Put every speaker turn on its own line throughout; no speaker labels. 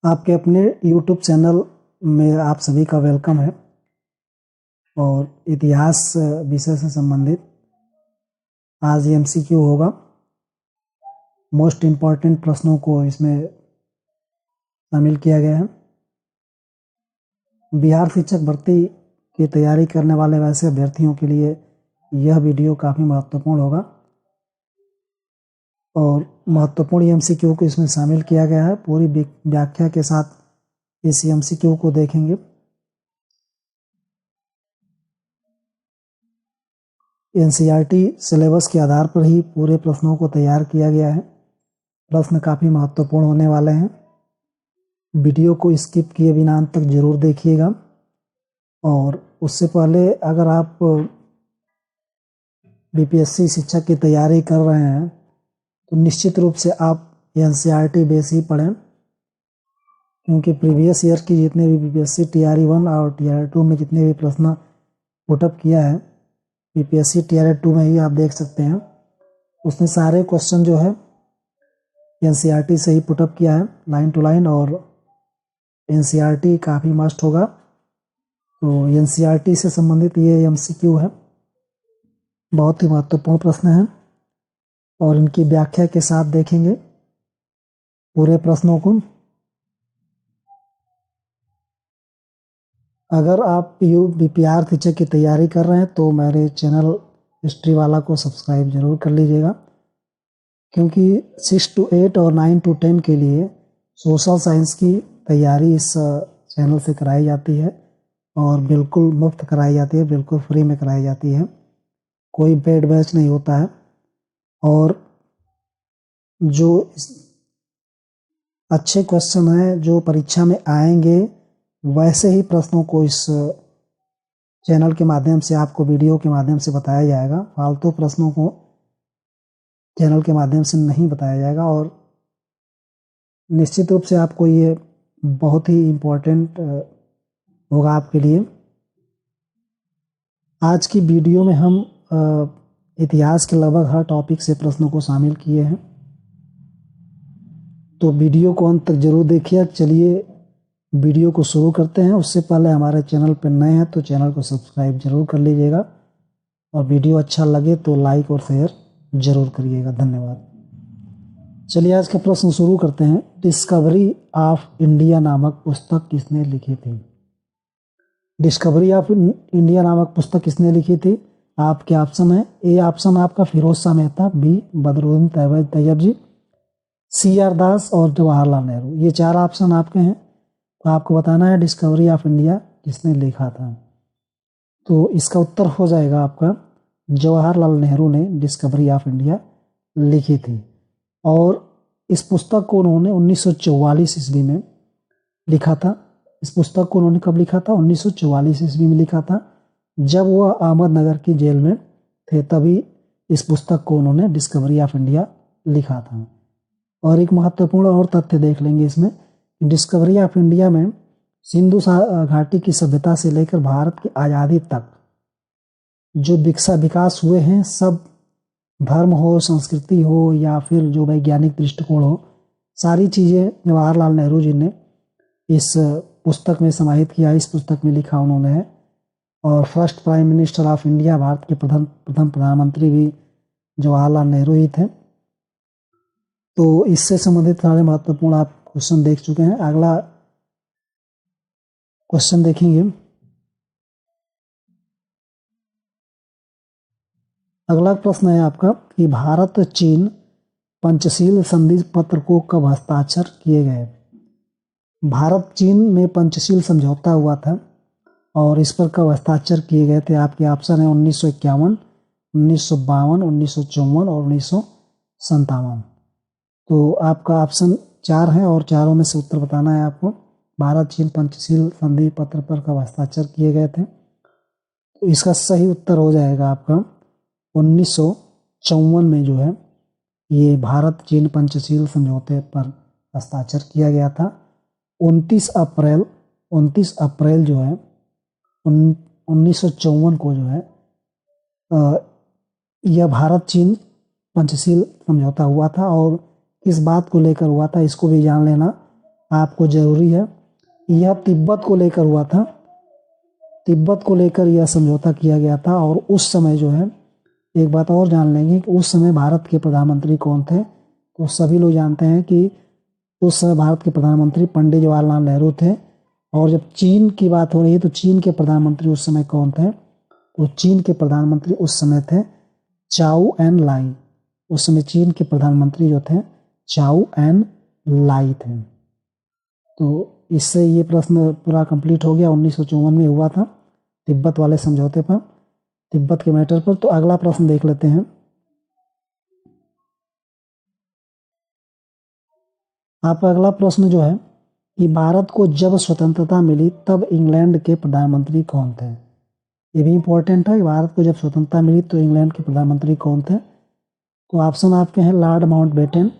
आपके अपने YouTube channel में आप सभी का वेलकम है। और इतिहास विषय से संबंधित आज ये MCQ होगा। मोस्ट इम्पॉर्टेंट प्रश्नों को इसमें शामिल किया गया है। बिहार शिक्षक भर्ती की तैयारी करने वाले वैसे अभ्यर्थियों के लिए यह वीडियो काफ़ी महत्वपूर्ण होगा और महत्वपूर्ण MCQ को इसमें शामिल किया गया है। पूरी व्याख्या के साथ इस MCQ को देखेंगे। NCERT सिलेबस के आधार पर ही पूरे प्रश्नों को तैयार किया गया है। प्रश्न काफ़ी महत्वपूर्ण होने वाले हैं। वीडियो को स्किप किए बिना अंत तक जरूर देखिएगा। और उससे पहले अगर आप BPSC शिक्षक की तैयारी कर रहे हैं तो निश्चित रूप से आप NCERT बेस ही पढ़ें, क्योंकि प्रीवियस ईयर की जितने भी BPSC TR 1 और TR 2 में जितने भी प्रश्न पुटअप किया है, BPSC TR 2 में ही आप देख सकते हैं, उसने सारे क्वेश्चन जो है NCERT से ही पुटअप किया है लाइन टू लाइन। और NCERT काफ़ी मस्ट होगा। तो NCERT से संबंधित ये MCQ है। बहुत ही महत्वपूर्ण प्रश्न है और इनकी व्याख्या के साथ देखेंगे पूरे प्रश्नों को। अगर आप BPR शिक्षक की तैयारी कर रहे हैं तो मेरे चैनल हिस्ट्री वाला को सब्सक्राइब जरूर कर लीजिएगा, क्योंकि 6 to 8 और 9 to 10 के लिए सोशल साइंस की तैयारी इस चैनल से कराई जाती है और बिल्कुल मुफ्त कराई जाती है, बिल्कुल फ्री में कराई जाती है। कोई पेड बैच नहीं होता है। और जो अच्छे क्वेश्चन हैं जो परीक्षा में आएंगे वैसे ही प्रश्नों को इस चैनल के माध्यम से, आपको वीडियो के माध्यम से बताया जाएगा। फालतू प्रश्नों को चैनल के माध्यम से नहीं बताया जाएगा। और निश्चित रूप से आपको ये बहुत ही इम्पोर्टेंट होगा आपके लिए। आज की वीडियो में हम इतिहास के लगभग हर टॉपिक से प्रश्नों को शामिल किए हैं, तो वीडियो को अंत तक जरूर देखिए। चलिए वीडियो को शुरू करते हैं। उससे पहले हमारे चैनल पर नए हैं तो चैनल को सब्सक्राइब जरूर कर लीजिएगा और वीडियो अच्छा लगे तो लाइक और शेयर जरूर करिएगा। धन्यवाद। चलिए आज का प्रश्न शुरू करते हैं। डिस्कवरी ऑफ इंडिया नामक पुस्तक किसने लिखी थी? डिस्कवरी ऑफ इंडिया नामक पुस्तक किसने लिखी थी? आपके ऑप्शन है। ए ऑप्शन आपका फिरोज शाह मेहता, बी बदरुद्दीन तैयब जी, CR दास और जवाहरलाल नेहरू। ये चार ऑप्शन आपके हैं। तो आपको बताना है डिस्कवरी ऑफ इंडिया किसने लिखा था। तो इसका उत्तर हो जाएगा आपका जवाहरलाल नेहरू ने डिस्कवरी ऑफ इंडिया लिखी थी। और इस पुस्तक को उन्होंने 1944 ईस्वी में लिखा था। इस पुस्तक को उन्होंने कब लिखा था? 1944 ईस्वी में लिखा था, जब वह अहमदनगर की जेल में थे, तभी इस पुस्तक को उन्होंने डिस्कवरी ऑफ इंडिया लिखा था। और एक महत्वपूर्ण और तथ्य देख लेंगे इसमें। डिस्कवरी ऑफ इंडिया में सिंधु घाटी की सभ्यता से लेकर भारत की आज़ादी तक जो विकास हुए हैं, सब धर्म हो, संस्कृति हो या फिर जो वैज्ञानिक दृष्टिकोण हो, सारी चीज़ें जवाहरलाल नेहरू जी ने इस पुस्तक में समाहित किया, इस पुस्तक में लिखा उन्होंने है। और first prime minister of India, Bharat के प्रथम प्रधानमंत्री भी जवाहरलाल नेहरू ही थे। तो इससे संबंधित सारे महत्वपूर्ण आप क्वेश्चन देख चुके हैं। अगला क्वेश्चन देखेंगे। अगला प्रश्न है आपका कि भारत चीन पंचशील संधि पत्र को कब हस्ताक्षर किए गए? भारत चीन में पंचशील समझौता हुआ था और इस पर कब हस्ताक्षर किए गए थे? आपके ऑप्शन है 1951, 1952, 1954 और 1957। तो आपका ऑप्शन 4 है और चारों में से उत्तर बताना है आपको। भारत चीन पंचशील संधि पत्र पर कब हस्ताक्षर किए गए थे? तो इसका सही उत्तर हो जाएगा आपका 1954 में जो है ये भारत चीन पंचशील समझौते पर हस्ताक्षर किया गया था। 29 अप्रैल जो है 1954 को जो है यह भारत चीन पंचशील समझौता हुआ था। और किस बात को लेकर हुआ था इसको भी जान लेना। आपको ज़रूरी है। यह तिब्बत को लेकर हुआ था, तिब्बत को लेकर यह समझौता किया गया था। और उस समय जो है, एक बात और जान लेंगे कि उस समय भारत के प्रधानमंत्री कौन थे। तो सभी लोग जानते हैं कि उस समय भारत के प्रधानमंत्री पंडित जवाहरलाल नेहरू थे। और जब चीन की बात हो रही है तो चीन के प्रधानमंत्री उस समय कौन थे? तो चीन के प्रधानमंत्री उस समय थे चाउ एन लाई। उस समय चीन के प्रधानमंत्री जो थे चाउ एन लाई थे। तो इससे ये प्रश्न पूरा कंप्लीट हो गया। 1954 में हुआ था तिब्बत वाले समझौते पर, तिब्बत के मैटर पर। तो अगला प्रश्न देख लेते हैं। आपका अगला प्रश्न जो है कि भारत को जब स्वतंत्रता मिली तब इंग्लैंड के प्रधानमंत्री कौन थे? ये भी इंपॉर्टेंट है। भारत को जब स्वतंत्रता मिली तो इंग्लैंड के प्रधानमंत्री कौन थे? तो ऑप्शन आपके हैं Lord Mountbatten,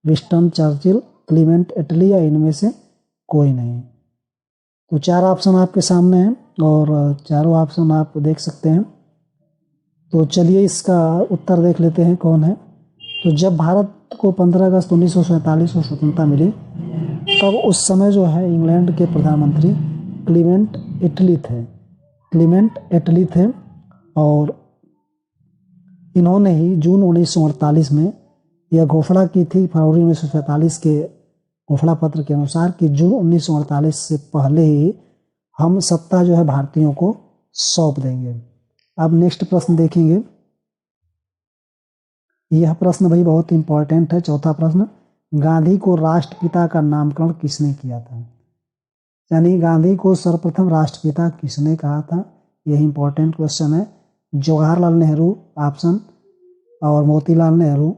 Winston Churchill, Clement Attlee, या इनमें से कोई नहीं। तो 4 ऑप्शन आपके सामने हैं और चारों ऑप्शन आप देख सकते हैं। तो चलिए इसका उत्तर देख लेते हैं कौन है। तो जब भारत को 15 अगस्त 1947 को स्वतंत्रता मिली तब उस समय जो है इंग्लैंड के प्रधानमंत्री क्लीमेंट एटली थे। क्लीमेंट एटली थे और इन्होंने ही जून 1948 में यह घोषणा की थी, फरवरी 1947 के घोषणा पत्र के अनुसार, कि जून 1948 से पहले ही हम सत्ता जो है भारतीयों को सौंप देंगे। अब नेक्स्ट प्रश्न देखेंगे। यह प्रश्न भाई बहुत इंपॉर्टेंट है। चौथा प्रश्न, गांधी को राष्ट्रपिता का नामकरण किसने किया था? यानी गांधी को सर्वप्रथम राष्ट्रपिता किसने कहा था? यह इंपॉर्टेंट क्वेश्चन है। जवाहरलाल नेहरू ऑप्शन, और मोतीलाल नेहरू,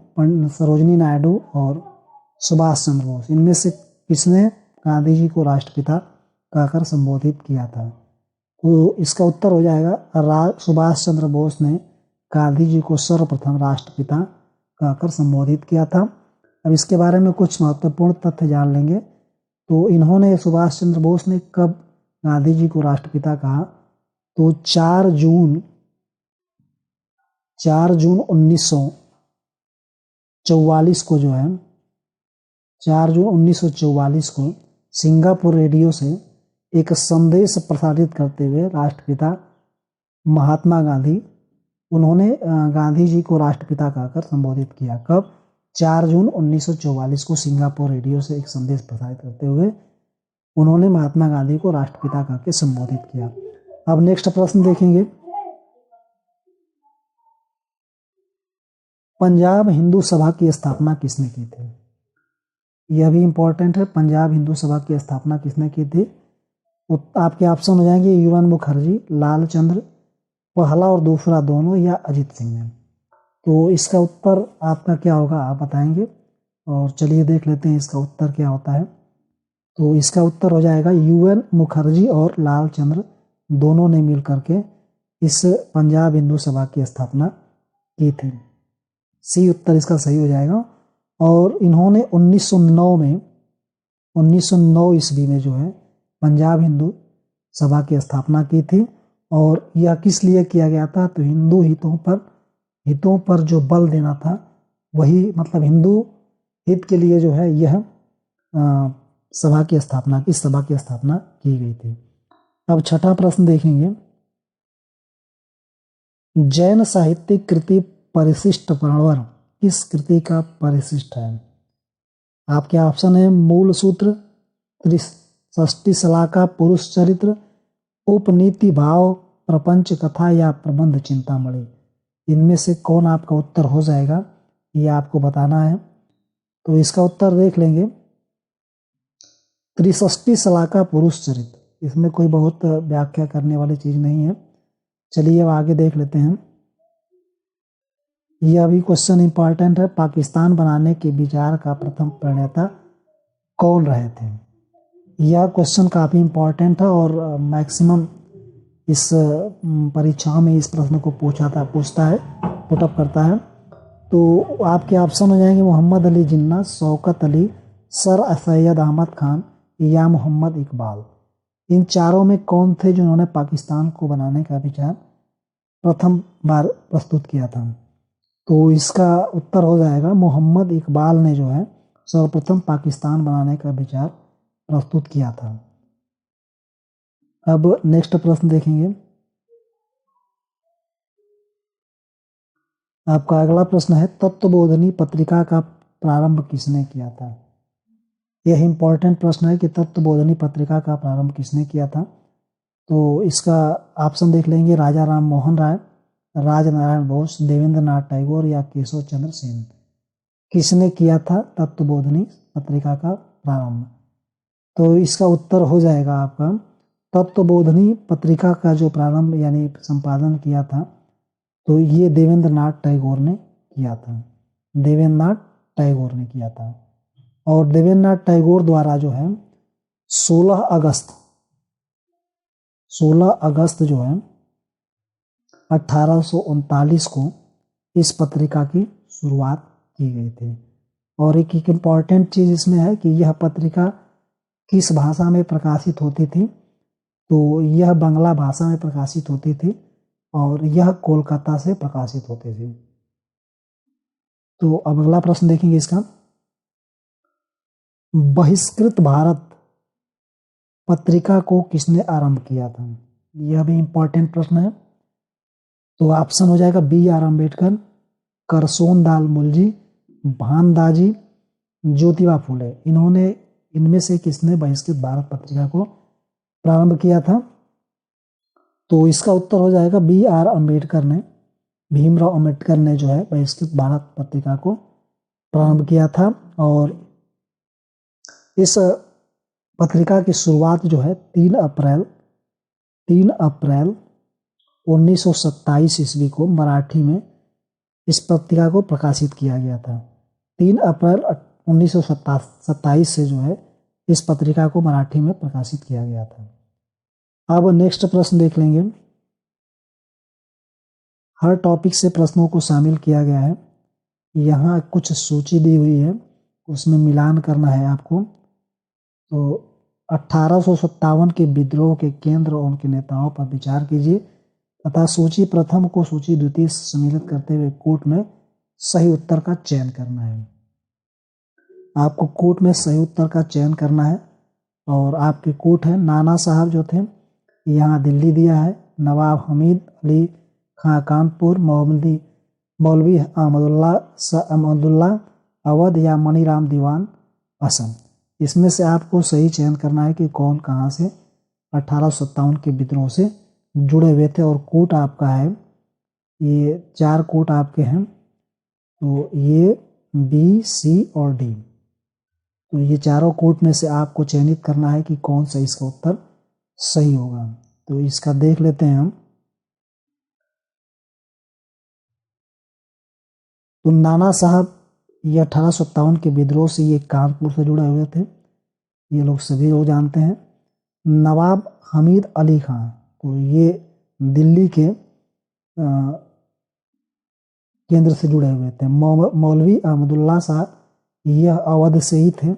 सरोजनी नायडू और सुभाष चंद्र बोस, इनमें से किसने गांधी जी को राष्ट्रपिता कहकर संबोधित किया था? तो इसका उत्तर हो जाएगा सुभाष चंद्र बोस ने गांधी जी को सर्वप्रथम राष्ट्रपिता कहकर संबोधित किया था। अब इसके बारे में कुछ महत्वपूर्ण तथ्य जान लेंगे। तो इन्होंने, सुभाष चंद्र बोस ने कब गांधी जी को राष्ट्रपिता कहा? तो 4 जून 1944 को जो है, 4 जून 1944 को सिंगापुर रेडियो से एक संदेश प्रसारित करते हुए राष्ट्रपिता महात्मा गांधी, उन्होंने गांधी जी को राष्ट्रपिता कहकर संबोधित किया। कब? 4 जून 1944 को सिंगापुर रेडियो से एक संदेश प्रसारित करते हुए उन्होंने महात्मा गांधी को राष्ट्रपिता कहकर संबोधित किया। अब नेक्स्ट प्रश्न देखेंगे। पंजाब हिंदू सभा की स्थापना किसने की थी? यह भी इंपॉर्टेंट है। पंजाब हिंदू सभा की स्थापना किसने की थी? आपके ऑप्शन हो जाएंगे UN मुखर्जी, लाल चंद्र, पहला और दूसरा दोनों, या अजित सिंह ने। तो इसका उत्तर आपका क्या होगा आप बताएंगे। और चलिए देख लेते हैं इसका उत्तर क्या होता है। तो इसका उत्तर हो जाएगा UN मुखर्जी और लाल चंद्र दोनों ने मिलकर के इस पंजाब हिंदू सभा की स्थापना की थी। सी उत्तर इसका सही हो जाएगा। और इन्होंने 1909 ईस्वी में जो है पंजाब हिंदू सभा की स्थापना की थी। और यह किस लिए किया गया था? तो हिंदू हितों पर जो बल देना था, वही मतलब हिंदू हित के लिए जो है यह इस सभा की स्थापना की गई थी। अब छठा प्रश्न देखेंगे। जैन साहित्यिक कृति परिशिष्ट परवर किस कृति का परिशिष्ट है? आपके ऑप्शन है मूल सूत्र, षष्ठी शलाका, पुरुष चरित्र, उपनीति भाव, प्रपंच कथा, या प्रबंध चिंतामणि। इनमें से कौन आपका उत्तर हो जाएगा, ये आपको बताना है। तो इसका उत्तर देख लेंगे। त्रिषष्ठी शलाका पुरुष चरित्र, इसमें कोई बहुत व्याख्या करने वाली चीज नहीं है। चलिए अब आगे देख लेते हैं। यह भी क्वेश्चन इंपॉर्टेंट है। पाकिस्तान बनाने के विचार का प्रथम प्रणेता कौन रहे थे? यह क्वेश्चन काफ़ी इंपॉर्टेंट है और मैक्सिमम इस परीक्षाओं में इस प्रश्न को पूछता है, पुटअप करता है। तो आपके ऑप्शन हो जाएंगे मोहम्मद अली जिन्ना, शौकत अली, सर सैयद अहमद खान, या मोहम्मद इकबाल। इन चारों में कौन थे जिन्होंने पाकिस्तान को बनाने का विचार प्रथम बार प्रस्तुत किया था? तो इसका उत्तर हो जाएगा मोहम्मद इकबाल ने जो है सर्वप्रथम पाकिस्तान बनाने का विचार प्रस्तुत किया था। अब नेक्स्ट प्रश्न देखेंगे। आपका अगला प्रश्न है, तत्वबोधिनी पत्रिका का प्रारंभ किसने किया था? यह इंपॉर्टेंट प्रश्न है कि तत्वबोधिनी पत्रिका का प्रारंभ किसने किया था। तो इसका ऑप्शन देख लेंगे, राजा राम मोहन राय, राजनारायण बोस, देवेंद्र नाथ टैगोर या केशव चंद्र सेन। किसने किया था तत्वबोधिनी पत्रिका का प्रारंभ? तो इसका उत्तर हो जाएगा आपका, तत्वबोधिनी पत्रिका का जो प्रारंभ यानी संपादन किया था तो ये देवेंद्र नाथ टैगोर ने किया था। देवेंद्र नाथ टैगोर ने किया था। और देवेंद्र नाथ टैगोर द्वारा जो है 16 अगस्त जो है 1839 को इस पत्रिका की शुरुआत की गई थी। और एक इम्पॉर्टेंट चीज़ इसमें है कि यह पत्रिका किस भाषा में प्रकाशित होती थी। तो यह बांग्ला भाषा में प्रकाशित होती थी और यह कोलकाता से प्रकाशित होती थी। तो अब अगला प्रश्न देखेंगे इसका, बहिष्कृत भारत पत्रिका को किसने आरंभ किया था? यह भी इम्पोर्टेंट प्रश्न है। तो ऑप्शन हो जाएगा बी आर अम्बेडकर, करसोनदाल मुलजी, भानदाजी, ज्योतिबा फुले। इनमें से किसने बहिष्कृत भारत पत्रिका को प्रारंभ किया था? तो इसका उत्तर हो जाएगा बी आर अम्बेडकर ने, भीमराव अम्बेडकर ने जो है बहिष्कृत भारत पत्रिका को प्रारंभ किया था। और इस पत्रिका की शुरुआत जो है 3 अप्रैल 1927 ईस्वी को मराठी में इस पत्रिका को प्रकाशित किया गया था। 3 अप्रैल 1927 से जो है इस पत्रिका को मराठी में प्रकाशित किया गया था। अब नेक्स्ट प्रश्न देख लेंगे। हर टॉपिक से प्रश्नों को शामिल किया गया है। यहाँ कुछ सूची दी हुई है, उसमें मिलान करना है आपको। तो 1857 के विद्रोह के केंद्र और उनके नेताओं पर विचार कीजिए तथा सूची प्रथम को सूची द्वितीय से सम्मिलित करते हुए कोट में सही उत्तर का चयन करना है। आपको कोट में सही उत्तर का चयन करना है। और आपके कोट है, नाना साहब जो थे यहाँ दिल्ली दिया है, नवाब हमीद अली खां कानपुर, मौलवी अहमदुल्ला अवध या मनीराम दीवान असम। इसमें से आपको सही चयन करना है कि कौन कहाँ से 1857 के विद्रोह से जुड़े हुए थे। और कोट आपका है, ये 4 कोट आपके हैं। तो ये बी, सी और डी, तो ये चारों कोट में से आपको चयनित करना है कि कौन सा इसका उत्तर सही होगा। तो इसका देख लेते हैं हम। तो नाना साहब ये 1857 के विद्रोह से ये कानपुर से जुड़े हुए थे, ये लोग सभी लोग जानते हैं। नवाब हमीद अली खां, तो ये दिल्ली के केंद्र से जुड़े हुए थे। मौलवी अहमदुल्ला साहब यह अवध से ही थे।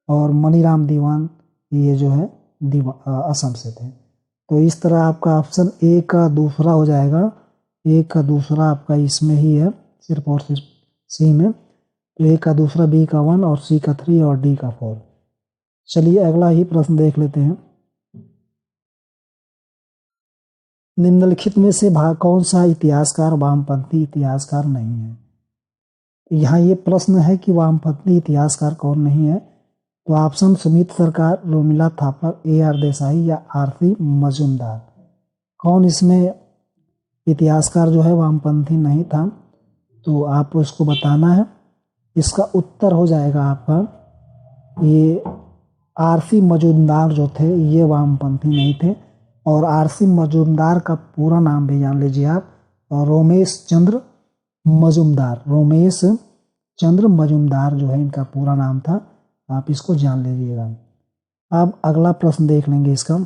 और मनीराम दीवान ये जो है असम से थे। तो इस तरह आपका ऑप्शन ए का दूसरा हो जाएगा। ए का दूसरा आपका इसमें ही है, सिर्फ और सिर्फ सी में। तो ए का दूसरा, बी का 1 और सी का 3 और डी का 4। चलिए अगला ही प्रश्न देख लेते हैं। निम्नलिखित में से कौन सा इतिहासकार वामपंथी इतिहासकार नहीं है? यहाँ ये प्रश्न है कि वामपंथी इतिहासकार कौन नहीं है। तो ऑप्शन सुमित सरकार, रोमिला थापर, ए आर देसाई या आरसी मजूमदार। कौन इसमें इतिहासकार जो है वामपंथी नहीं था, तो आप उसको बताना है। इसका उत्तर हो जाएगा आपका, ये आरसी मजूमदार जो थे ये वामपंथी नहीं थे। और आरसी मजूमदार का पूरा नाम भी जान लीजिए आप, रोमेश चंद्र मजूमदार जो है इनका पूरा नाम था। आप इसको जान लीजिएगा। अब अगला प्रश्न देख लेंगे इसका।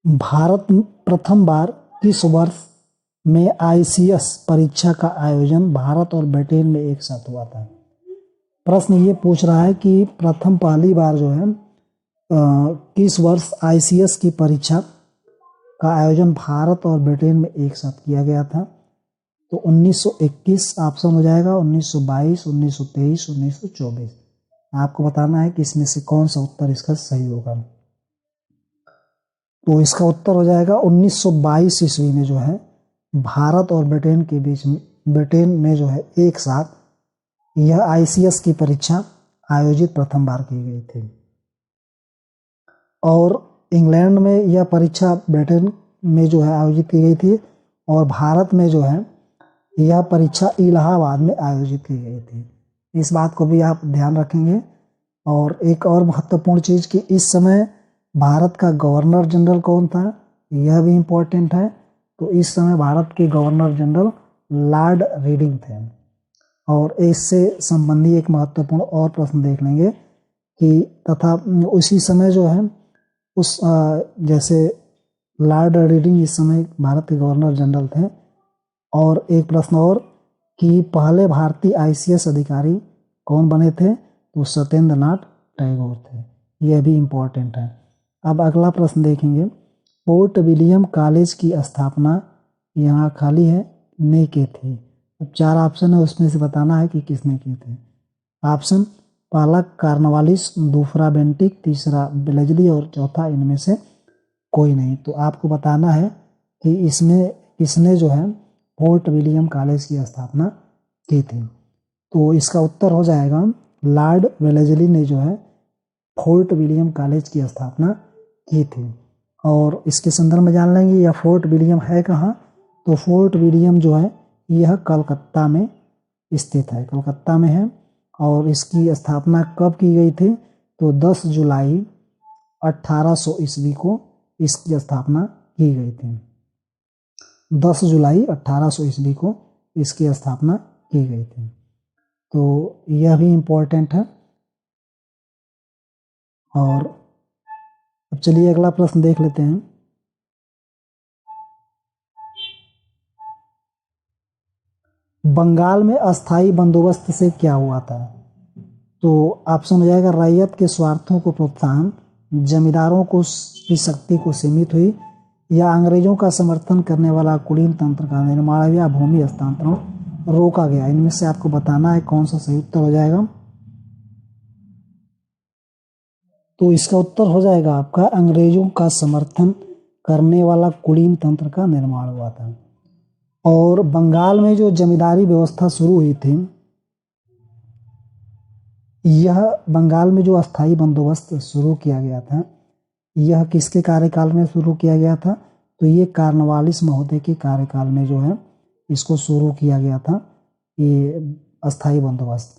भारत प्रथम बार किस वर्ष में ICS परीक्षा का आयोजन भारत और ब्रिटेन में एक साथ हुआ था? प्रश्न ये पूछ रहा है कि पहली बार जो है किस वर्ष ICS की परीक्षा का आयोजन भारत और ब्रिटेन में एक साथ किया गया था। तो 1921 ऑप्शन हो जाएगा, 1922, 1923, 1924। आपको बताना है कि इसमें से कौन सा उत्तर इसका सही होगा। तो इसका उत्तर हो जाएगा 1922 ईस्वी में जो है भारत और ब्रिटेन के बीच में, ब्रिटेन में जो है एक साथ यह ICS की परीक्षा आयोजित प्रथम बार की गई थी। और इंग्लैंड में यह परीक्षा ब्रिटेन में जो है आयोजित की गई थी, और भारत में जो है यह परीक्षा इलाहाबाद में आयोजित की गई थी। इस बात को भी आप ध्यान रखेंगे। और एक और महत्वपूर्ण चीज़ कि इस समय भारत का गवर्नर जनरल कौन था, यह भी इम्पोर्टेंट है। तो इस समय भारत के गवर्नर जनरल लॉर्ड रीडिंग थे। और इससे संबंधी एक महत्वपूर्ण और प्रश्न देख लेंगे कि तथा उसी समय जो है उस जैसे लॉर्ड रीडिंग इस समय भारत के गवर्नर जनरल थे। और एक प्रश्न और कि पहले भारतीय ICS अधिकारी कौन बने थे, तो सत्येंद्र नाथ टैगोर थे। यह भी इम्पोर्टेंट है। अब अगला प्रश्न देखेंगे, फोर्ट विलियम कॉलेज की स्थापना यहाँ खाली है ने की थी। अब 4 ऑप्शन है, उसमें से बताना है कि किसने की थे। ऑप्शन पहला कार्नवालिस, दूसरा बेंटिक, तीसरा ब्लेजली और चौथा इनमें से कोई नहीं। तो आपको बताना है कि इसमें किसने जो है फोर्ट विलियम कॉलेज की स्थापना की थी। तो इसका उत्तर हो जाएगा लॉर्ड वेलेस्ली ने जो है फोर्ट विलियम कॉलेज की स्थापना की थी। और इसके संदर्भ में जान लेंगे यह फोर्ट विलियम है कहाँ। तो फोर्ट विलियम जो है यह कलकत्ता में स्थित है, कलकत्ता में है। और इसकी स्थापना कब की गई थी, तो 10 जुलाई 1800 ईस्वी को इसकी स्थापना की गई थी। 10 जुलाई 1800 ईस्वी को इसकी स्थापना की गई थी। तो यह भी इम्पोर्टेंट है। और अब चलिए अगला प्रश्न देख लेते हैं। बंगाल में अस्थाई बंदोबस्त से क्या हुआ था। तो ऑप्शन हो जाएगा रैयत के स्वार्थों को प्रोत्साहन, जमींदारों को की शक्ति को सीमित हुई, या अंग्रेजों का समर्थन करने वाला कुलीन तंत्र का निर्माण, या भूमि हस्तांतरण रोका गया। इनमें से आपको बताना है कौन सा सही उत्तर हो जाएगा। तो इसका उत्तर हो जाएगा आपका अंग्रेजों का समर्थन करने वाला कुलीन तंत्र का निर्माण हुआ था। और बंगाल में जो जमींदारी व्यवस्था शुरू हुई थी, यह बंगाल में जो अस्थाई बंदोबस्त शुरू किया गया था, यह किसके कार्यकाल में शुरू किया गया था, तो ये कार्नवालिस महोदय के कार्यकाल में जो है इसको शुरू किया गया था। ये अस्थाई बंदोबस्त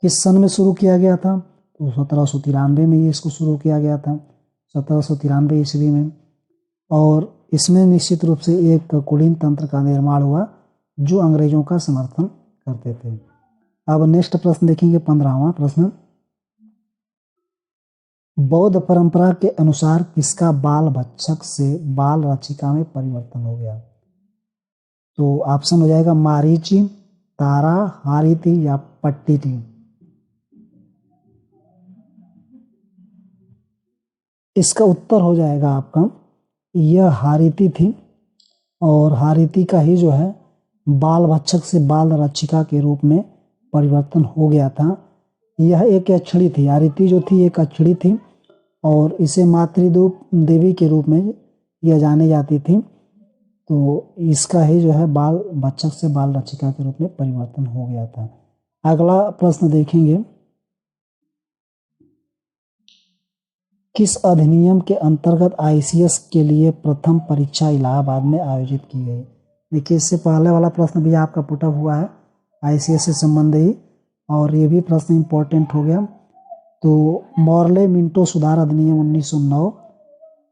किस सन में शुरू किया गया था, तो 1793 में ये इसको शुरू किया गया था, 1793 ईस्वी में। और इसमें निश्चित रूप से एक कुलीन तंत्र का निर्माण हुआ जो अंग्रेजों का समर्थन करते थे। अब नेक्स्ट प्रश्न देखेंगे, 15वां प्रश्न, बौद्ध परंपरा के अनुसार किसका बाल भक्षक से बाल रचिका में परिवर्तन हो गया। तो ऑप्शन हो जाएगा मारीची, तारा, हारीति या पट्टिटी। इसका उत्तर हो जाएगा आपका यह हारीति थी। और हारीति का ही जो है बाल भक्षक से बाल रक्षिका के रूप में परिवर्तन हो गया था। यह एक अक्षड़ी थी, हारीति जो थी एक अक्षड़ी थी, और इसे मातृदूप देवी के रूप में यह जानी जाती थी। तो इसका ही जो है बाल भक्षक से बाल रक्षिका के रूप में परिवर्तन हो गया था। अगला प्रश्न देखेंगे, किस अधिनियम के अंतर्गत ICS के लिए प्रथम परीक्षा इलाहाबाद में आयोजित की गई। देखिए इससे पहले वाला प्रश्न भी आपका पुटअप हुआ है ICS से संबंधित, और ये भी प्रश्न इम्पोर्टेंट हो गया। तो मॉर्ले मिंटो सुधार अधिनियम 1909,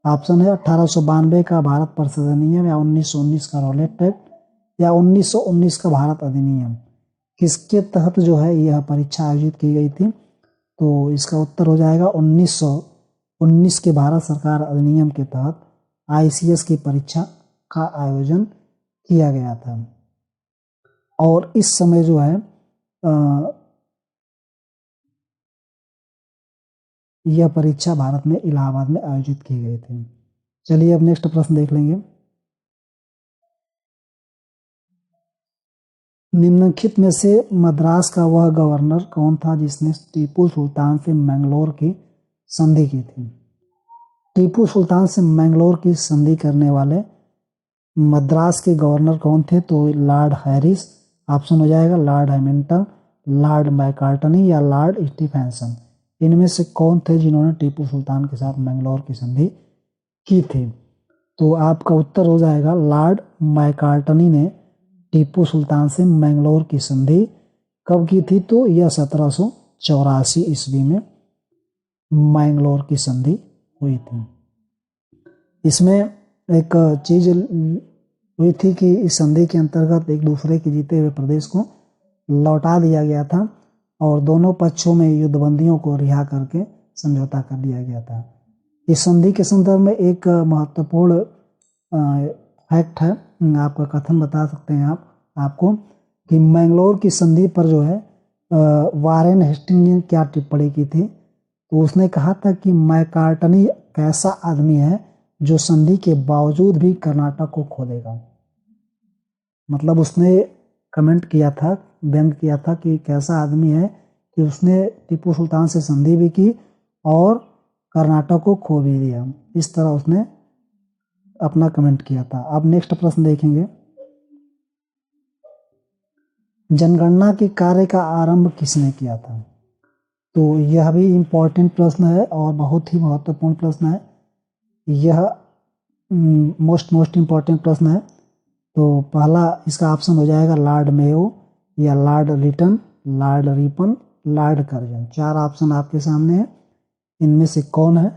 ऑप्शन है 1892 का भारत परिषद अधिनियम, या 1919 का रॉलेट एक्ट, या 1919 का भारत अधिनियम। किसके तहत जो है यह परीक्षा आयोजित की गई थी, तो इसका उत्तर हो जाएगा 1919 के भारत सरकार अधिनियम के तहत ICS की परीक्षा का आयोजन किया गया था। और इस समय जो है यह परीक्षा भारत में इलाहाबाद में आयोजित की गई थी। चलिए अब नेक्स्ट प्रश्न देख लेंगे। निम्नलिखित में से मद्रास का वह गवर्नर कौन था जिसने टीपू सुल्तान से मैंगलोर की संधि की थी? टीपू सुल्तान से मैंगलोर की संधि करने वाले मद्रास के गवर्नर कौन थे? तो लॉर्ड हैरिस, ऑप्शन हो जाएगा लॉर्ड हैमिल्टन, लॉर्ड मैकार्टनी या लॉर्ड स्टीफेंसन। इनमें से कौन थे जिन्होंने टीपू सुल्तान के साथ मैंगलोर की संधि की थी? तो आपका उत्तर हो जाएगा लॉर्ड मैकार्टनी ने टीपू सुल्तान से मैंगलोर की संधि कब की थी? तो यह 1784 ईस्वी में मैंगलोर की संधि हुई थी। इसमें एक चीज हुई थी कि इस संधि के अंतर्गत एक दूसरे के जीते हुए प्रदेश को लौटा दिया गया था और दोनों पक्षों में युद्धबंदियों को रिहा करके समझौता कर दिया गया था। इस संधि के संदर्भ में एक महत्वपूर्ण फैक्ट है, आपका कथन बता सकते हैं आपको कि मैंगलोर की संधि पर जो है वारेन हेस्टिंग ने क्या टिप्पणी की थी? तो उसने कहा था कि मैकार्टनी कैसा आदमी है जो संधि के बावजूद भी कर्नाटक को खो देगा। मतलब उसने कमेंट किया था, व्यंग किया था कि कैसा आदमी है कि उसने टीपू सुल्तान से संधि भी की और कर्नाटक को खो भी दिया। इस तरह उसने अपना कमेंट किया था। अब नेक्स्ट प्रश्न देखेंगे, जनगणना के कार्य का आरंभ किसने किया था? तो यह भी इम्पोर्टेंट प्रश्न है और बहुत ही महत्वपूर्ण प्रश्न है। यह मोस्ट इम्पोर्टेंट प्रश्न है। तो पहला इसका ऑप्शन हो जाएगा लॉर्ड मेयो या Lord Lytton, Lord Ripon, Lord Curzon. 4 option आपके सामने हैं, इनमें से कौन है?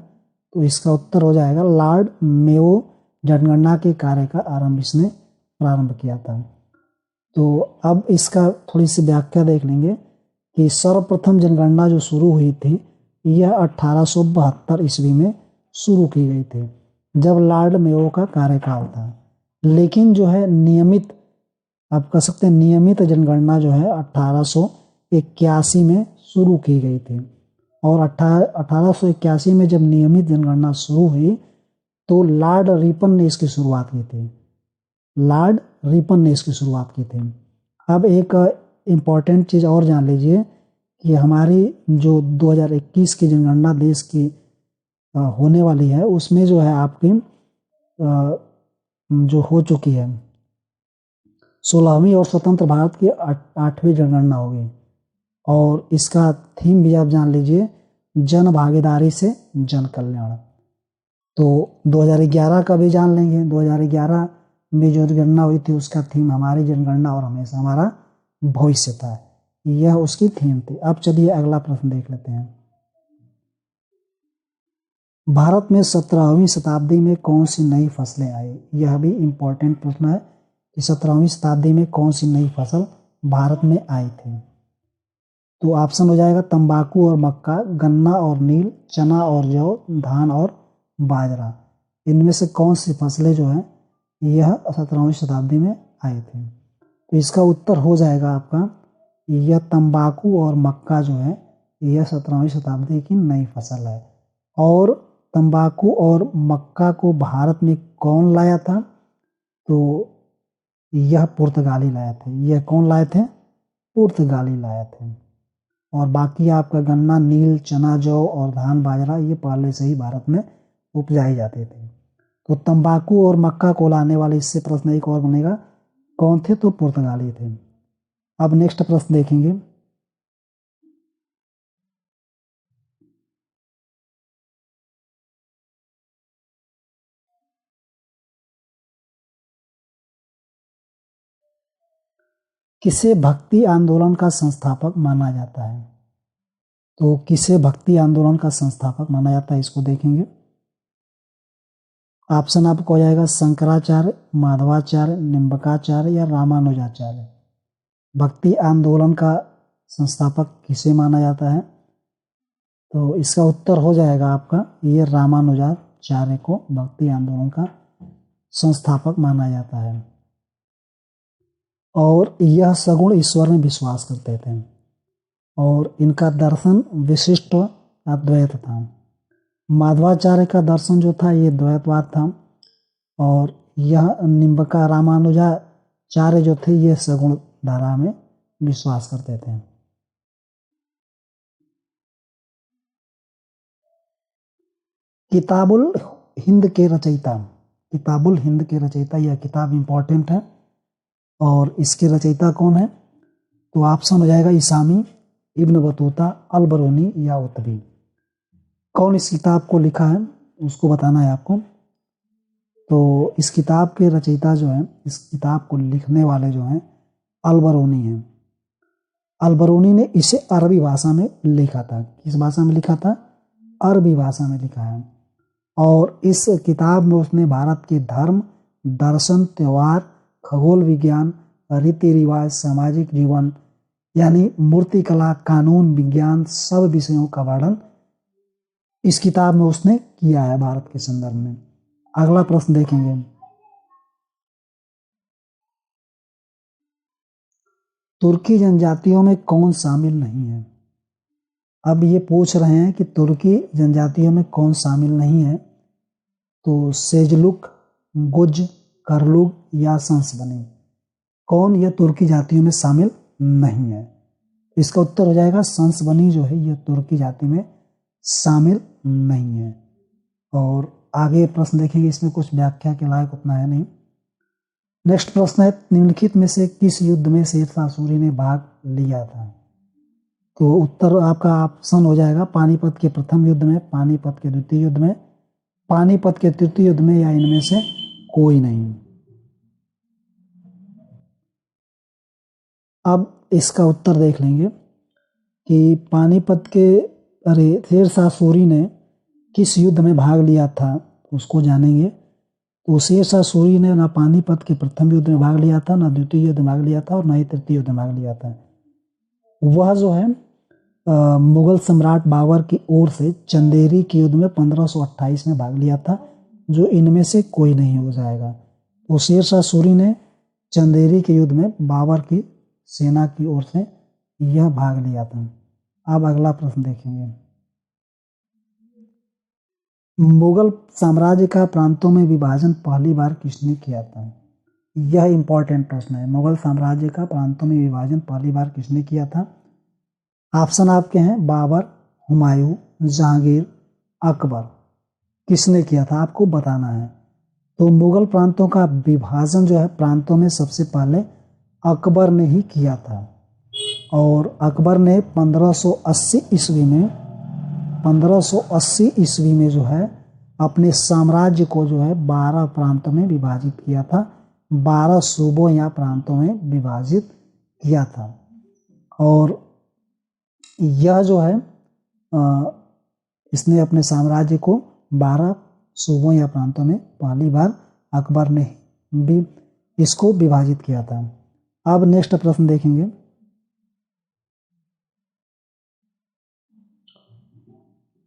तो इसका उत्तर हो जाएगा लॉर्ड मेयो। जनगणना के कार्य का आरंभ इसने प्रारंभ किया था। तो अब इसका थोड़ी सी व्याख्या देख लेंगे कि सर्वप्रथम जनगणना जो शुरू हुई थी यह 1872 ईस्वी में शुरू की गई थी जब लॉर्ड मेयो का कार्यकाल था। लेकिन जो है नियमित, आप कह सकते हैं नियमित जनगणना जो है 1881 में शुरू की गई थी और 1881 में जब नियमित जनगणना शुरू हुई तो लॉर्ड रिपन ने इसकी शुरुआत की थी। लॉर्ड रिपन ने इसकी शुरुआत की थी। अब एक इम्पॉर्टेंट चीज़ और जान लीजिए कि हमारी जो 2021 की जनगणना देश की होने वाली है उसमें जो है आपकी जो हो चुकी है 16वीं और स्वतंत्र भारत की 8वीं जनगणना होगी और इसका थीम भी आप जान लीजिए, जन भागीदारी से जन कल्याण। तो 2011 का भी जान लेंगे। 2011 में जो जनगणना हुई थी उसका थीम हमारी जनगणना और हमेशा हमारा भविष्य था, यह उसकी थीम थी। अब चलिए अगला प्रश्न देख लेते हैं। भारत में 17वीं शताब्दी में कौन सी नई फसलें आई? यह भी इम्पोर्टेंट प्रश्न है कि 17वीं शताब्दी में कौन सी नई फसल भारत में आई थी? तो ऑप्शन हो जाएगा तंबाकू और मक्का, गन्ना और नील, चना और जौ, धान और बाजरा। इनमें से कौन सी फसलें जो हैं यह 17वीं शताब्दी में आई थी? तो इसका उत्तर हो जाएगा आपका यह तंबाकू और मक्का जो है यह 17वीं शताब्दी की नई फसल है। और तंबाकू और मक्का को भारत में कौन लाया था? तो यह पुर्तगाली लाए थे। यह कौन लाए थे? पुर्तगाली लाए थे। और बाकी आपका गन्ना, नील, चना, जौ और धान बाजरा ये पहले से ही भारत में उपजाई जाते थे। तो तंबाकू और मक्का को लाने वाले इससे प्रश्न एक और बनेगा, कौन थे? तो पुर्तगाली थे। अब नेक्स्ट प्रश्न देखेंगे, किसे भक्ति आंदोलन का संस्थापक माना जाता है? तो किसे भक्ति आंदोलन का संस्थापक माना जाता है इसको देखेंगे। ऑप्शन आपको हो जाएगा शंकराचार्य, माधवाचार्य, निम्बकाचार्य या रामानुजाचार्य। भक्ति आंदोलन का संस्थापक किसे माना जाता है? तो इसका उत्तर हो जाएगा आपका ये रामानुजाचार्य को भक्ति आंदोलन का संस्थापक माना जाता है। और यह सगुण ईश्वर में विश्वास करते थे और इनका दर्शन विशिष्ट अद्वैत था। माधवाचार्य का दर्शन जो था ये द्वैतवाद था और यह निम्बका रामानुजाचार्य जो थे ये सगुण धारा में विश्वास करते थे। किताबुल हिंद के रचयिता, किताबुल हिंद के रचयिता, यह किताब इम्पोर्टेंट है और इसके रचयिता कौन है? तो ऑप्शन हो जाएगा इसामी, इब्न बतूता, अल बरूनी या उतबी। कौन इस किताब को लिखा है उसको बताना है आपको। तो इस किताब के रचयिता जो हैं, इस किताब को लिखने वाले जो हैं अल बरूनी हैं। अल बरूनी ने इसे अरबी भाषा में लिखा था। किस भाषा में लिखा था? अरबी भाषा में लिखा है। और इस किताब में उसने भारत के धर्म, दर्शन, त्योहार, खगोल विज्ञान, रीति रिवाज, सामाजिक जीवन यानी मूर्तिकला, कानून, विज्ञान सब विषयों का वर्णन इस किताब में उसने किया है भारत के संदर्भ में। अगला प्रश्न देखेंगे। तुर्की जनजातियों में कौन शामिल नहीं है? अब ये पूछ रहे हैं कि तुर्की जनजातियों में कौन शामिल नहीं है। तो सेजलुक, गुज, करलुग या संसबनी, कौन यह तुर्की जातियों में शामिल नहीं है? इसका उत्तर हो जाएगा संसबनी जो है यह तुर्की जाति में शामिल नहीं है। और आगे प्रश्न देखेंगे, इसमें कुछ व्याख्या के लायक उतना है नहीं। नेक्स्ट प्रश्न है, निम्नलिखित में से किस युद्ध में शेरशाह सूरी ने भाग लिया था? तो उत्तर आपका ऑप्शन हो जाएगा पानीपत के प्रथम युद्ध में, पानीपत के द्वितीय युद्ध में, पानीपत के तृतीय युद्ध में, या इनमें से कोई नहीं। अब इसका उत्तर देख लेंगे कि पानीपत के शेरशाह सूरी ने किस युद्ध में भाग लिया था उसको जानेंगे। तो शेरशाह सूरी ने ना पानीपत के प्रथम युद्ध में भाग लिया था, ना द्वितीय युद्ध में भाग लिया था और ना ही तृतीय युद्ध में भाग लिया था। वह जो है मुगल सम्राट बाबर की ओर से चंदेरी के युद्ध में 1528 में भाग लिया था, जो इनमें से कोई नहीं हो जाएगा। तो शेरशाह सूरी ने चंदेरी के युद्ध में बाबर की सेना की ओर से यह भाग लिया था। अब अगला प्रश्न देखेंगे। मुगल साम्राज्य का प्रांतों में विभाजन पहली बार किसने किया था? यह इंपॉर्टेंट प्रश्न है। मुगल साम्राज्य का प्रांतों में विभाजन पहली बार किसने किया था? ऑप्शन आपके हैं बाबर, हुमायूं, जहांगीर, अकबर। किसने किया था आपको बताना है। तो मुगल प्रांतों का विभाजन जो है प्रांतों में सबसे पहले अकबर ने ही किया था। और अकबर ने 1580 ईस्वी में जो है अपने साम्राज्य को जो है 12 प्रांतों में विभाजित किया था, 12 सूबों या प्रांतों में विभाजित किया था। और यह जो है इसने अपने साम्राज्य को 12 सूबों या प्रांतों में पहली बार अकबर ने भी इसको विभाजित किया था। अब नेक्स्ट प्रश्न देखेंगे।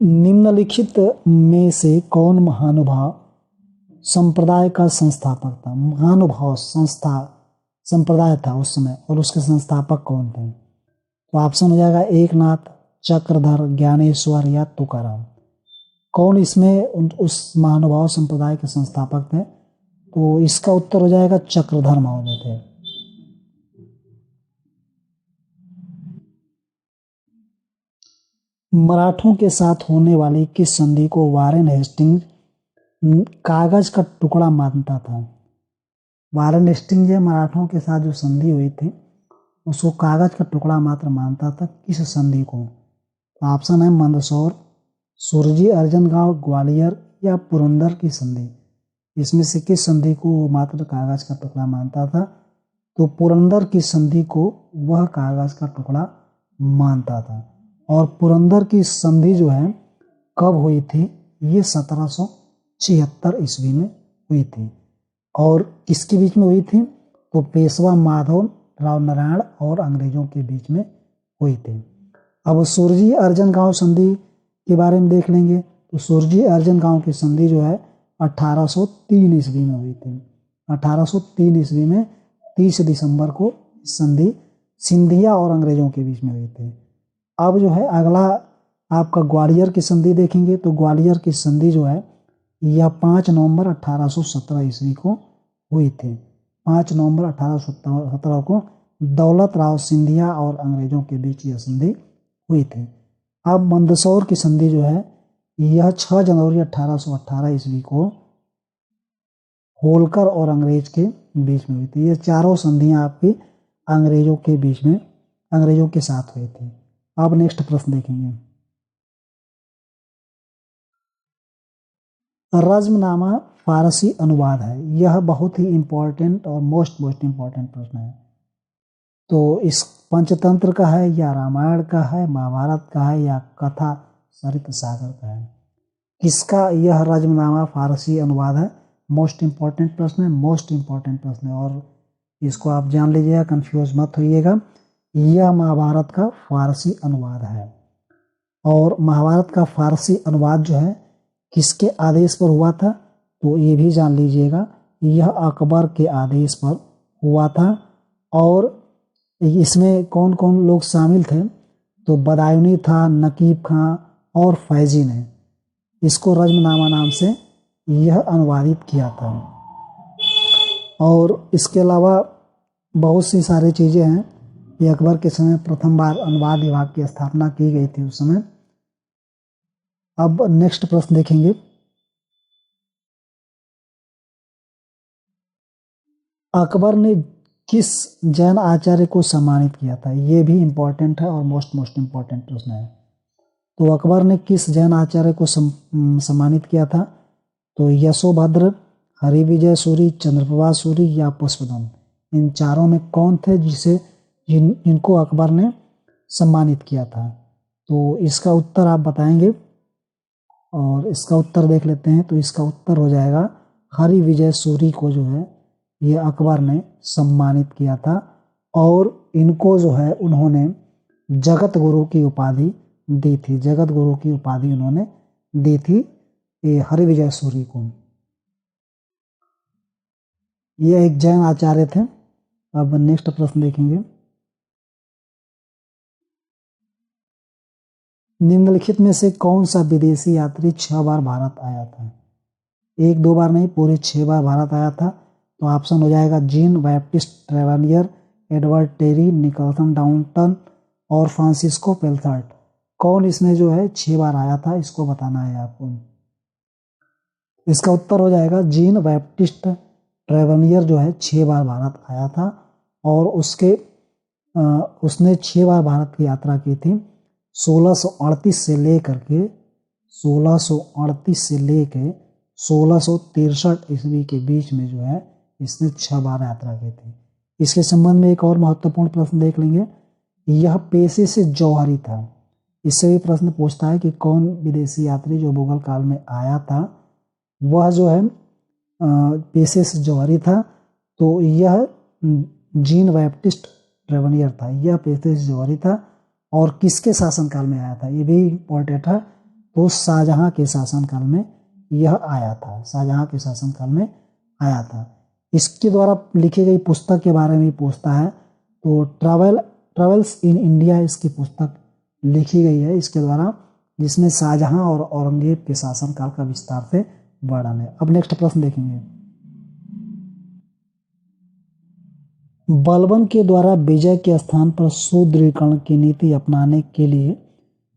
निम्नलिखित में से कौन महानुभाव संप्रदाय का संस्थापक था? महानुभाव संप्रदाय था उस समय और उसके संस्थापक कौन थे? तो ऑप्शन हो जाएगा एकनाथ, चक्रधर, ज्ञानेश्वर या तुकाराम। कौन इसमें उस महानुभाव संप्रदाय के संस्थापक थे? तो इसका उत्तर हो जाएगा चक्रधर महोदय थे। मराठों के साथ होने वाली किस संधि को वारेन हेस्टिंग्स कागज का टुकड़ा मानता था? वारेन हेस्टिंग्स जो मराठों के साथ जो संधि हुई थी उसको कागज का टुकड़ा मात्र मानता था। किस संधि को? तो ऑप्शन है मंदसौर, सुरजी अर्जनगांव, ग्वालियर या पुरंदर की संधि। इसमें से किस संधि को वो मात्र कागज का टुकड़ा मानता था? तो पुरंदर की संधि को वह कागज का टुकड़ा मानता था। और पुरंदर की संधि जो है कब हुई थी? ये 1776 ईस्वी में हुई थी। और किसके बीच में हुई थी? तो पेशवा माधव राव नारायण और अंग्रेजों के बीच में हुई थी। अब सुरजी अर्जनगांव संधि के बारे में देख लेंगे। तो सुरजी अर्जनगांव की संधि जो है 1803 ईस्वी में हुई थी। 1803 ईस्वी में 30 दिसंबर को संधि सिंधिया और अंग्रेजों के बीच में हुई थी। अब जो है अगला आपका ग्वालियर की संधि देखेंगे। तो ग्वालियर की संधि जो है यह 5 नवंबर 1817 ईस्वी को हुई थी। 5 नवंबर 1817 को दौलत राव सिंधिया और अंग्रेजों के बीच यह संधि हुई थी। अब मंदसौर की संधि जो है यह 6 जनवरी 1818 ईस्वी को होलकर और अंग्रेज के बीच में हुई थी। ये चारों संधियां आपकी अंग्रेजों के बीच में, अंग्रेजों के साथ हुई थी। अब नेक्स्ट प्रश्न देखेंगे। रज़्मनामा फारसी अनुवाद है। यह बहुत ही इंपॉर्टेंट और मोस्ट इंपॉर्टेंट प्रश्न है। तो इस पंचतंत्र का है या रामायण का है, महाभारत का है या कथा सरित सागर का है? किसका यह रज़्मनामा फारसी अनुवाद है? मोस्ट इंपॉर्टेंट प्रश्न है, मोस्ट इंपॉर्टेंट प्रश्न है और इसको आप जान लीजिएगा, कंफ्यूज मत होइएगा। यह महाभारत का फारसी अनुवाद है। और महाभारत का फारसी अनुवाद जो है किसके आदेश पर हुआ था? तो ये भी जान लीजिएगा, यह अकबर के आदेश पर हुआ था। और इसमें कौन कौन लोग शामिल थे? तो बदायूनी था, नकीब खां और फैजी ने इसको रज़्मनामा नाम से यह अनुवादित किया था। और इसके अलावा बहुत सी सारी चीज़ें हैं। ये अकबर के समय प्रथम बार अनुवाद विभाग की स्थापना की गई थी उस समय। अब नेक्स्ट प्रश्न देखेंगे। अकबर ने किस जैन आचार्य को सम्मानित किया था? ये भी इम्पोर्टेंट है और मोस्ट इम्पोर्टेंट प्रश्न है। तो अकबर ने किस जैन आचार्य को सम्मानित किया था? तो यशोभद्र, हरिविजय सूरी, चंद्रप्रभा सूरी या पुष्पदम? इन चारों में कौन थे जिनको अकबर ने सम्मानित किया था? तो इसका उत्तर आप बताएंगे और इसका उत्तर देख लेते हैं। तो इसका उत्तर हो जाएगा हरिविजय सूरी को जो है ये अकबर ने सम्मानित किया था। और इनको जो है उन्होंने जगत गुरु की उपाधि दी थी, जगत गुरु की उपाधि उन्होंने दी थी ये हरिविजय सूरी को। ये एक जैन आचार्य थे। अब नेक्स्ट प्रश्न देखेंगे। निम्नलिखित में से कौन सा विदेशी यात्री 6 बार भारत आया था? 1-2 बार नहीं, पूरे 6 बार भारत आया था। तो ऑप्शन हो जाएगा Jean Baptiste Tavernier, Edward Terry, Nicholson Downton और फ्रांसिस्को पेल्थर्ट। कौन इसमें जो है 6 बार आया था, इसको बताना है आपको। इसका उत्तर हो जाएगा जीन बैप्टिस्ट ट्रेवेलियर जो है 6 बार भारत आया था। और उसने 6 बार भारत की यात्रा की थी। 1638 से लेकर के 1663 ईस्वी के बीच में जो है इसने 6 बार यात्रा की थी। इसके संबंध में एक और महत्वपूर्ण प्रश्न देख लेंगे। यह पेशे से जौहरी था। इससे भी प्रश्न पूछता है कि कौन विदेशी यात्री जो मुगल काल में आया था वह जो है पेशे से जौहरी था। तो यह जीन बैप्टिस्ट ट्रेवेलियर था, यह पेशे से जौहरी था। और किसके शासनकाल में आया था? ये भी इम्पोर्टेंट है। तो शाहजहां के शासनकाल में यह आया था, शाहजहां के शासनकाल में आया था। इसके द्वारा लिखी गई पुस्तक के बारे में पूछता है। तो ट्रेवल्स इन इंडिया इसकी पुस्तक लिखी गई है इसके द्वारा, जिसमें शाहजहां और औरंगजेब के शासनकाल का विस्तार से वर्णन है। अब नेक्स्ट प्रश्न देखेंगे। बलबन के द्वारा विजय के स्थान पर सुदृढ़ीकरण की नीति अपनाने के लिए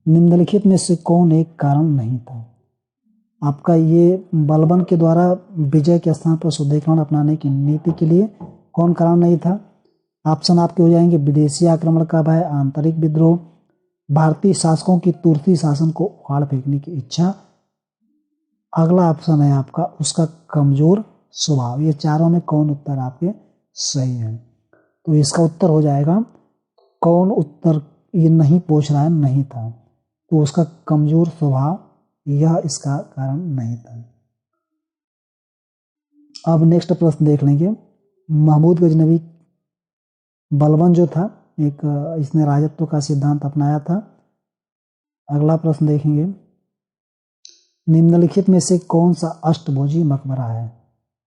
निम्नलिखित में से कौन एक कारण नहीं था? आपका ये बलबन के द्वारा विजय के स्थान पर सुदृढ़ीकरण अपनाने की नीति के लिए कौन कारण नहीं था? ऑप्शन आपके हो जाएंगे विदेशी आक्रमण का भय, आंतरिक विद्रोह, भारतीय शासकों की तुर्की शासन को उखाड़ फेंकने की इच्छा। अगला ऑप्शन है आपका उसका कमजोर स्वभाव। ये चारों में कौन उत्तर आपके सही है? तो इसका उत्तर हो जाएगा कौन उत्तर ये नहीं पूछ रहा है, नहीं था। तो उसका कमजोर स्वभाव यह इसका कारण नहीं था। अब नेक्स्ट प्रश्न देख लेंगे। महमूद गजनवी बलबन जो था एक इसने राजत्व का सिद्धांत अपनाया था। अगला प्रश्न देखेंगे। निम्नलिखित में से कौन सा अष्टभुजी मकबरा है?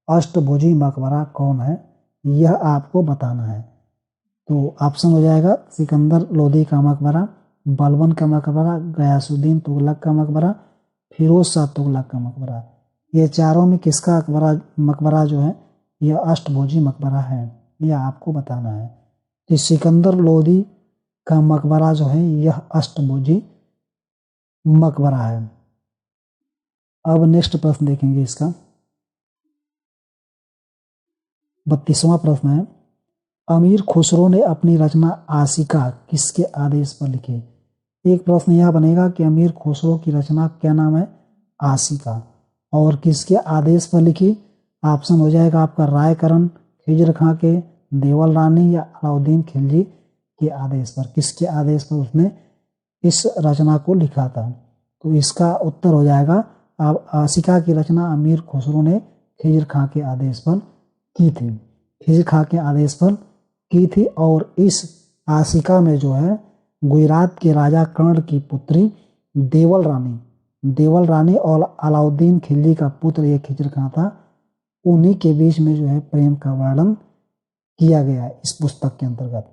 अष्टभुजी मकबरा कौन है यह आपको बताना है। तो ऑप्शन हो जाएगा सिकंदर लोदी का मकबरा, बलबन का मकबरा, गयासुद्दीन तुगलक का मकबरा, फिरोज शाह तुगलक का मकबरा। ये चारों में किसका मकबरा जो है यह अष्टभुजी मकबरा है, यह आपको बताना है। कि सिकंदर लोदी का मकबरा जो है यह अष्टभुजी मकबरा है। अब नेक्स्ट प्रश्न देखेंगे इसका 32वां प्रश्न है, अमीर खुसरो ने अपनी रचना आशिका किसके आदेश पर लिखी? एक प्रश्न यह बनेगा कि अमीर खुसरो की रचना क्या नाम है? आशिका, और किसके आदेश पर लिखी? ऑप्शन हो जाएगा आपका रायकरण, खिजर खां के, देवल रानी या अलाउद्दीन खिलजी के आदेश पर। किसके आदेश पर उसने इस रचना को लिखा था? तो इसका उत्तर हो जाएगा अब आशिका की रचना अमीर खुसरो ने खिजर खां के आदेश पर की थी। खिजर खां के आदेश पर की थी। और इस आशिका में जो है गुजरात के राजा कर्ण की पुत्री देवल रानी और अलाउद्दीन खिलजी का पुत्र ये खिजर खां था, उन्हीं के बीच में जो है प्रेम का वर्णन किया गया है इस पुस्तक के अंतर्गत।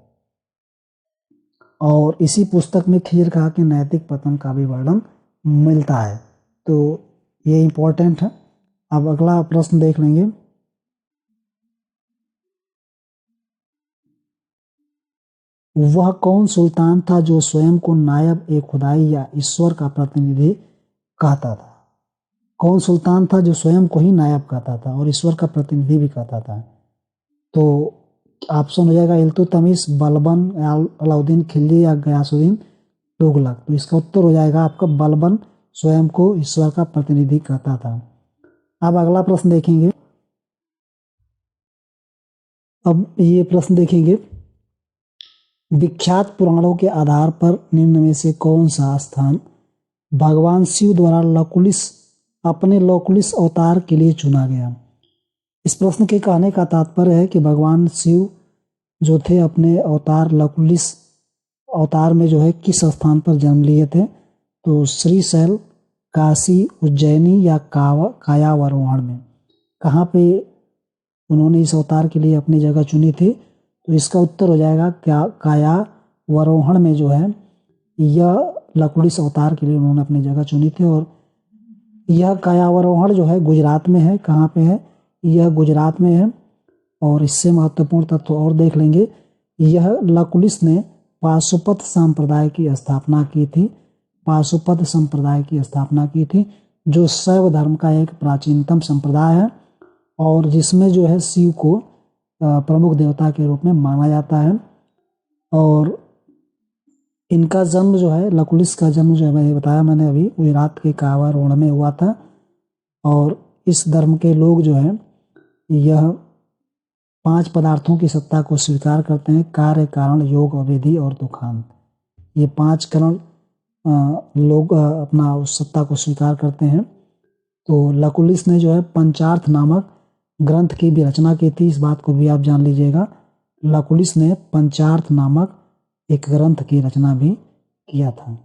और इसी पुस्तक में खिजर खां के नैतिक पतन का भी वर्णन मिलता है। तो ये इंपॉर्टेंट है। अब अगला प्रश्न देख लेंगे, वह कौन सुल्तान था जो स्वयं को नायब ए खुदाई या ईश्वर का प्रतिनिधि कहता था? कौन सुल्तान था जो स्वयं को ही नायब कहता था और ईश्वर का प्रतिनिधि भी कहता था? तो ऑप्शन हो जाएगा इल्तुतमिश, बलबन, अलाउद्दीन खिलजी या गयासुद्दीन तुगलक। तो इसका उत्तर हो जाएगा आपका बलबन स्वयं को ईश्वर का प्रतिनिधि कहता था। अब अगला प्रश्न देखेंगे। अब ये प्रश्न देखेंगे, विख्यात पुराणों के आधार पर निम्न में से कौन सा स्थान भगवान शिव द्वारा अपने लकुलिश अवतार के लिए चुना गया? इस प्रश्न के कहने का तात्पर्य है कि भगवान शिव जो थे अपने अवतार लकुलिश अवतार में जो है किस स्थान पर जन्म लिए थे? तो श्रीशैल, काशी, उज्जैनी या कायावरोहण में कहाँ पे उन्होंने इस अवतार के लिए अपनी जगह चुनी थी? तो इसका उत्तर हो जाएगा कायावरोहण में जो है यह लकुलिश अवतार के लिए उन्होंने अपनी जगह चुनी थी। और यह कायावरोहण जो है गुजरात में है। कहाँ पे है? यह गुजरात में है। और इससे महत्वपूर्ण तत्व और देख लेंगे, यह लकुलिश ने पाशुपत संप्रदाय की स्थापना की थी। पाशुपत संप्रदाय की स्थापना की थी जो शैव धर्म का एक प्राचीनतम संप्रदाय है और जिसमें जो है शिव को प्रमुख देवता के रूप में माना जाता है। और इनका जन्म जो है लकुलिश का जन्म जो है मैंने बताया मैंने अभी गुजरात के कायावरोहण में हुआ था। और इस धर्म के लोग जो है यह 5 पदार्थों की सत्ता को स्वीकार करते हैं, कार्य, कारण, योग, अवधि और दुखांत। ये 5 करण लोग अपना उस सत्ता को स्वीकार करते हैं। तो लकुलिश ने जो है पंचार्थ नामक ग्रंथ की भी रचना की थी। इस बात को भी आप जान लीजिएगा, लकुलिश ने पंचार्थ नामक एक ग्रंथ की रचना भी किया था।